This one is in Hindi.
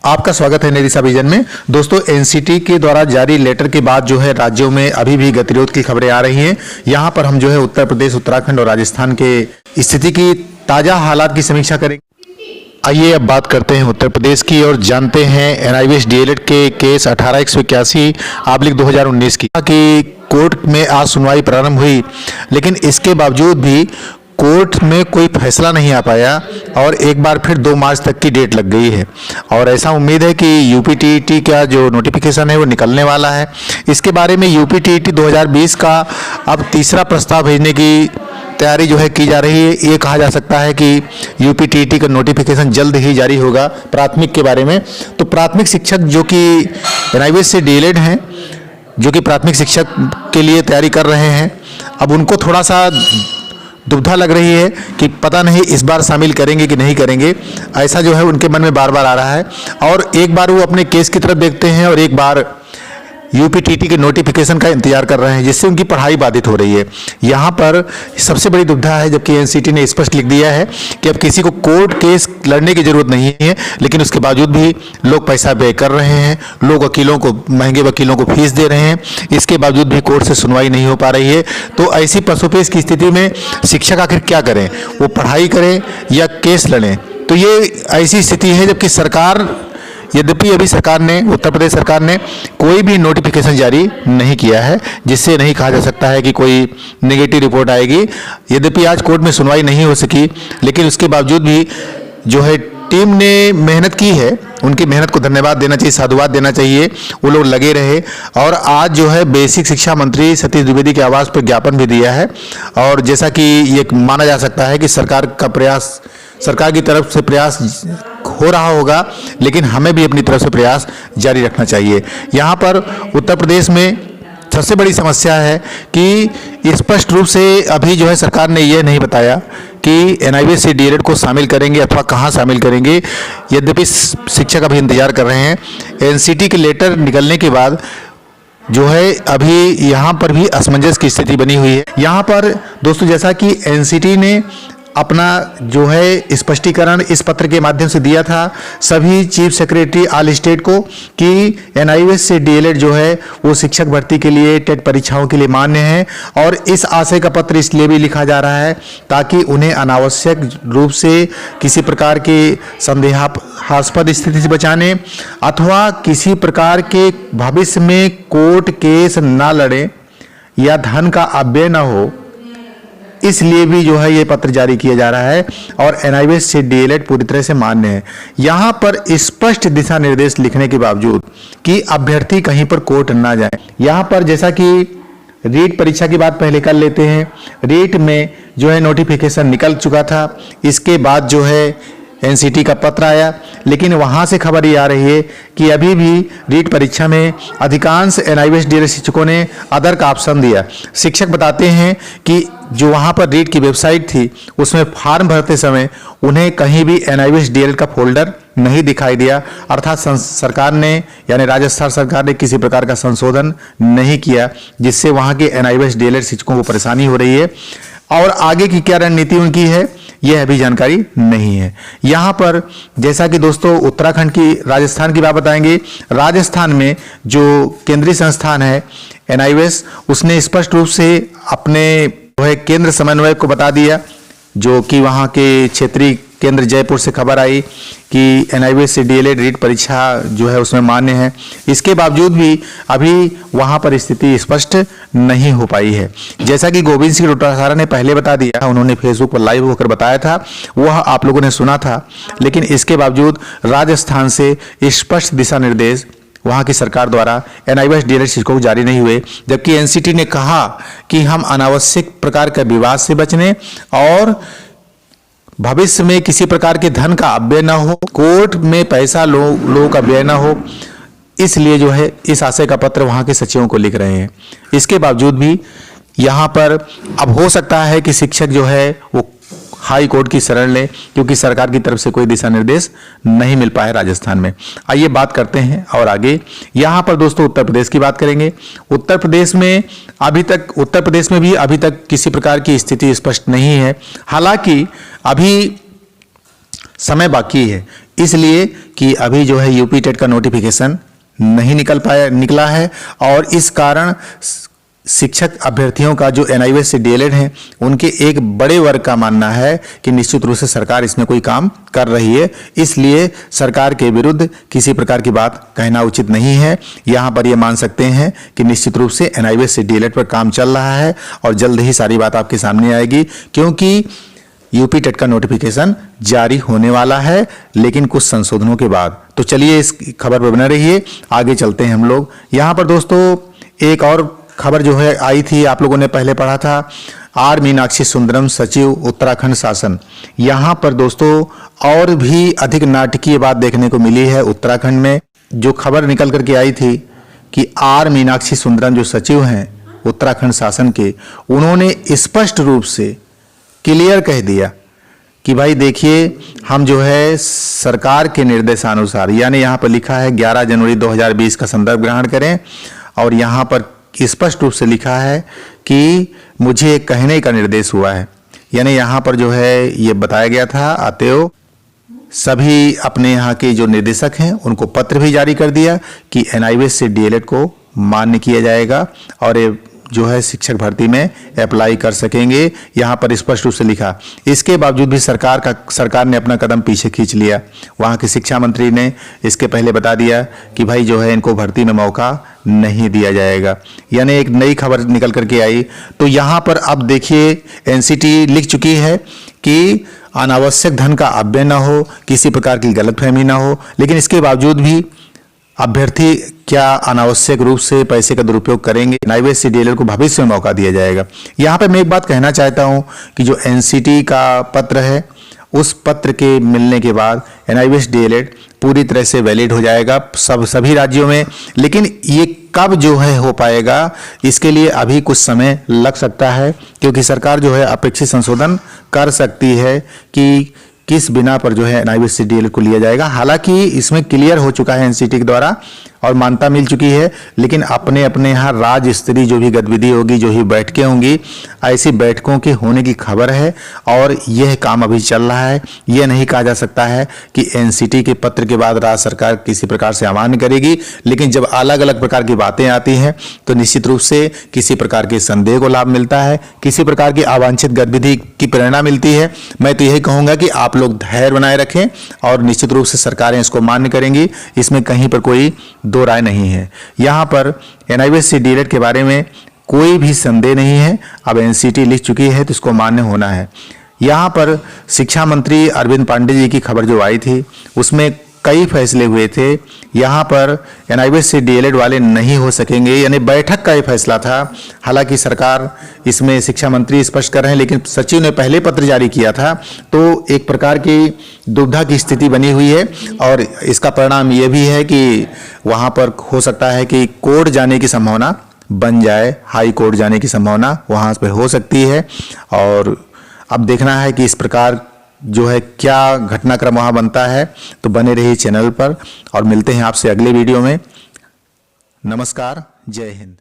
आपका स्वागत है निरिसा विजन में। दोस्तों, एनसीटी के द्वारा जारी लेटर के बाद जो है राज्यों में अभी भी गतिरोध की खबरें आ रही हैं। यहां पर हम जो है उत्तर प्रदेश, उत्तराखंड और राजस्थान के स्थिति की ताजा हालात की समीक्षा करेंगे। आइए अब बात करते हैं उत्तर प्रदेश की और जानते हैं एनआईवीएस डीएलएड के केस 18/181/2019 की कोर्ट में आज सुनवाई प्रारंभ हुई, लेकिन इसके बावजूद भी कोर्ट में कोई फैसला नहीं आ पाया और एक बार फिर 2 मार्च तक की डेट लग गई है। और ऐसा उम्मीद है कि यूपीटीईटी का जो नोटिफिकेशन है वो निकलने वाला है। इसके बारे में यूपीटीईटी 2020 का अब तीसरा प्रस्ताव भेजने की तैयारी जो है की जा रही है। ये कहा जा सकता है कि यूपीटीईटी का नोटिफिकेशन जल्द ही जारी होगा प्राथमिक के बारे में। तो प्राथमिक शिक्षक जो कि एनआईवीएस से डीएलएड हैं, जो कि प्राथमिक शिक्षक के लिए तैयारी कर रहे हैं, अब उनको थोड़ा सा दुविधा लग रही है कि पता नहीं इस बार शामिल करेंगे कि नहीं करेंगे। ऐसा जो है उनके मन में बार बार आ रहा है और एक बार वो अपने केस की तरफ देखते हैं और एक बार यूपीटीईटी के नोटिफिकेशन का इंतजार कर रहे हैं, जिससे उनकी पढ़ाई बाधित हो रही है। यहाँ पर सबसे बड़ी दुविधा है, जबकि एनसीटी ने स्पष्ट लिख दिया है कि अब किसी को कोर्ट केस लड़ने की जरूरत नहीं है, लेकिन उसके बावजूद भी लोग पैसा व्यय कर रहे हैं, लोग वकीलों को, महंगे वकीलों को फीस दे रहे हैं, इसके बावजूद भी कोर्ट से सुनवाई नहीं हो पा रही है। तो ऐसी पसोपेश की स्थिति में शिक्षक आखिर क्या करें, वो पढ़ाई करें या केस लड़ें? तो ये ऐसी स्थिति है, जबकि सरकार, यद्यपि अभी सरकार ने, उत्तर प्रदेश सरकार ने कोई भी नोटिफिकेशन जारी नहीं किया है, जिससे नहीं कहा जा सकता है कि कोई नेगेटिव रिपोर्ट आएगी। यद्यपि आज कोर्ट में सुनवाई नहीं हो सकी, लेकिन उसके बावजूद भी जो है टीम ने मेहनत की है, उनकी मेहनत को धन्यवाद देना चाहिए, साधुवाद देना चाहिए। वो लोग लगे रहे और आज जो है बेसिक शिक्षा मंत्री सतीश द्विवेदी के आवास पर ज्ञापन भी दिया है। और जैसा कि ये माना जा सकता है कि सरकार का प्रयास, सरकार की तरफ से प्रयास हो रहा होगा, लेकिन हमें भी अपनी तरफ से प्रयास जारी रखना चाहिए। यहाँ पर उत्तर प्रदेश में सबसे बड़ी समस्या है कि स्पष्ट रूप से अभी जो है सरकार ने यह नहीं बताया कि एनआईवीएस से डीएलएड को शामिल करेंगे अथवा कहाँ शामिल करेंगे। यद्यपि शिक्षक अभी इंतजार कर रहे हैं एनसीटी के लेटर निकलने के बाद। जो है अभी यहाँ पर भी असमंजस की स्थिति बनी हुई है। यहाँ पर दोस्तों, जैसा कि एनसीटी ने अपना जो है स्पष्टीकरण इस पत्र के माध्यम से दिया था सभी चीफ सेक्रेटरी ऑल स्टेट को कि एनआईवीएस से डीएलएड जो है वो शिक्षक भर्ती के लिए, टेट परीक्षाओं के लिए मान्य है। और इस आशय का पत्र इसलिए भी लिखा जा रहा है ताकि उन्हें अनावश्यक रूप से किसी प्रकार के संदेहास्पद स्थिति से बचाने अथवा किसी प्रकार के भविष्य में कोर्ट केस ना लड़े या धन का अपव्यय न हो, इसलिए भी जो है ये पत्र जारी किया जा रहा है। और एनआईवीएस से डीएलएड पूरी तरह से मान्य है। यहाँ पर स्पष्ट दिशा निर्देश लिखने के बावजूद कि अभ्यर्थी कहीं पर कोर्ट ना जाए। यहाँ पर जैसा कि रीट परीक्षा की बात पहले कर लेते हैं। रीट में जो है नोटिफिकेशन निकल चुका था, इसके बाद जो है एनसीटी का पत्र आया, लेकिन वहां से खबर ये आ रही है कि अभी भी रीट परीक्षा में अधिकांश एनआईवीएस डीएलएड शिक्षकों ने अदर का ऑप्शन दिया। शिक्षक बताते हैं कि जो वहां पर रीट की वेबसाइट थी उसमें फॉर्म भरते समय उन्हें कहीं भी एनआईवीएस डीएलएड का फोल्डर नहीं दिखाई दिया, अर्थात सरकार ने, यानी राजस्थान सरकार ने किसी प्रकार का संशोधन नहीं किया, जिससे वहां के एनआईवीएस डीएलएड शिक्षकों को परेशानी हो रही है। और आगे की क्या रणनीति उनकी है यह अभी जानकारी नहीं है। यहाँ पर जैसा कि दोस्तों उत्तराखंड की, राजस्थान की बात बताएंगे। राजस्थान में जो केंद्रीय संस्थान है एनआईवीएस, उसने स्पष्ट रूप से अपने वह केंद्र समन्वयक को बता दिया, जो कि वहाँ के क्षेत्रीय केंद्र जयपुर से खबर आई कि एनआईवीएस से डीएलएड रीट परीक्षा जो है उसमें मान्य है। इसके बावजूद भी अभी वहाँ पर स्थिति स्पष्ट नहीं हो पाई है। जैसा कि गोविंद सिंह डोटासरा ने पहले बता दिया, उन्होंने फेसबुक पर लाइव होकर बताया था, वह आप लोगों ने सुना था, लेकिन इसके बावजूद राजस्थान से स्पष्ट दिशा निर्देश वहाँ की सरकार द्वारा एनआईवीएस डीएलएड शिक्षकों को जारी नहीं हुए। जबकि एनसीटी ने कहा कि हम अनावश्यक प्रकार के विवाद से बचने और भविष्य में किसी प्रकार के धन का अपव्यय न हो, कोर्ट में पैसा लोगों का व्यय न हो, इसलिए जो है इस आशय का पत्र वहाँ के सचिवों को लिख रहे हैं। इसके बावजूद भी यहाँ पर अब हो सकता है कि शिक्षक जो है वो हाई कोर्ट की शरण लें, क्योंकि सरकार की तरफ से कोई दिशा निर्देश नहीं मिल पाया राजस्थान में। आइए बात करते हैं और आगे। यहाँ पर दोस्तों उत्तर प्रदेश की बात करेंगे। उत्तर प्रदेश में भी अभी तक किसी प्रकार की स्थिति स्पष्ट नहीं है। हालांकि अभी समय बाकी है, इसलिए कि अभी जो है यूपी टेट का नोटिफिकेशन नहीं निकला है और इस कारण शिक्षक अभ्यर्थियों का जो एनआईवीएस से डीएलएड हैं उनके एक बड़े वर्ग का मानना है कि निश्चित रूप से सरकार इसमें कोई काम कर रही है, इसलिए सरकार के विरुद्ध किसी प्रकार की बात कहना उचित नहीं है। यहाँ पर ये मान सकते हैं कि निश्चित रूप से एनआईवीएस से डीएलएड पर काम चल रहा है और जल्द ही सारी बात आपके सामने आएगी, क्योंकि यूपी टेट का नोटिफिकेशन जारी होने वाला है, लेकिन कुछ संशोधनों के बाद। तो चलिए इस खबर पर बने रहिए, आगे चलते हैं हम लोग। यहाँ पर दोस्तों एक और खबर जो है आई थी, आप लोगों ने पहले पढ़ा था, आर मीनाक्षी सुंदरम सचिव उत्तराखंड शासन। यहाँ पर दोस्तों और भी अधिक नाटकीय बात देखने को मिली है। उत्तराखंड में जो खबर निकल करके आई थी कि आर मीनाक्षी सुंदरम जो सचिव हैं उत्तराखंड शासन के, उन्होंने स्पष्ट रूप से क्लियर कह दिया कि भाई देखिए, हम जो है सरकार के निर्देशानुसार, यानी यहाँ पर लिखा है 11 जनवरी 2020 का संदर्भ ग्रहण करें, और यहाँ पर स्पष्ट रूप से लिखा है कि मुझे कहने का निर्देश हुआ है। यानी यहाँ पर जो है ये बताया गया था, अतएव सभी अपने यहाँ के जो निर्देशक हैं उनको पत्र भी जारी कर दिया कि एनआईवीएस से डीएलएड को मान्य किया जाएगा और ये जो है शिक्षक भर्ती में अप्लाई कर सकेंगे। यहाँ पर स्पष्ट रूप से लिखा। इसके बावजूद भी सरकार ने अपना कदम पीछे खींच लिया। वहाँ के शिक्षा मंत्री ने इसके पहले बता दिया कि भाई जो है इनको भर्ती में मौका नहीं दिया जाएगा। यानी एक नई खबर निकल करके आई। तो यहाँ पर अब देखिए एनसीटी लिख चुकी है कि अनावश्यक धन का अपव्यय न हो, किसी प्रकार की गलतफहमी ना हो, लेकिन इसके बावजूद भी अभ्यर्थी क्या अनावश्यक रूप से पैसे का दुरुपयोग करेंगे, एनआईवीएस से डीएलएड को भविष्य में मौका दिया जाएगा। यहाँ पे मैं एक बात कहना चाहता हूँ कि जो एनसीटी का पत्र है, उस पत्र के मिलने के बाद एनआईवीएस डीएलएड पूरी तरह से वैलिड हो जाएगा सभी राज्यों में। लेकिन ये कब जो है हो पाएगा, इसके लिए अभी कुछ समय लग सकता है, क्योंकि सरकार जो है अपेक्षित संशोधन कर सकती है कि किस बिना पर जो है एनआईवीएस से डीएलएड को लिया जाएगा। हालांकि इसमें क्लियर हो चुका है एनसीटी के द्वारा और मान्यता मिल चुकी है, लेकिन अपने अपने यहाँ राज्य स्तरीय जो भी गतिविधि होगी, जो ही बैठकें होंगी, ऐसी बैठकों के होने की खबर है और यह काम अभी चल रहा है। यह नहीं कहा जा सकता है कि एनसीटी के पत्र के बाद राज्य सरकार किसी प्रकार से अमान्य करेगी, लेकिन जब अलग अलग प्रकार की बातें आती हैं तो निश्चित रूप से किसी प्रकार के संदेह को लाभ मिलता है, किसी प्रकार की अवांछित गतिविधि की प्रेरणा मिलती है। मैं तो यही कहूँगा कि आप लोग धैर्य बनाए रखें और निश्चित रूप से सरकारें इसको मान्य करेंगी, इसमें कहीं पर कोई दो राय नहीं है। यहाँ पर एनआईवीएस से डीएलएड के बारे में कोई भी संदेह नहीं है। अब एनसीटी लिख चुकी है तो इसको मान्य होना है। यहाँ पर शिक्षा मंत्री अरविंद पांडे जी की खबर जो आई थी उसमें कई फैसले हुए थे। यहाँ पर एनआईवीएस से डीएलएड वाले नहीं हो सकेंगे, यानी बैठक का ये फैसला था। हालांकि सरकार इसमें शिक्षा मंत्री स्पष्ट कर रहे हैं, लेकिन सचिव ने पहले पत्र जारी किया था, तो एक प्रकार की दुविधा की स्थिति बनी हुई है। और इसका परिणाम ये भी है कि वहाँ पर हो सकता है कि कोर्ट जाने की संभावना बन जाए, हाई कोर्ट जाने की संभावना वहाँ पर हो सकती है। और अब देखना है कि इस प्रकार जो है क्या घटनाक्रम वहाँ बनता है। तो बने रहिए चैनल पर और मिलते हैं आपसे अगले वीडियो में। नमस्कार, जय हिंद।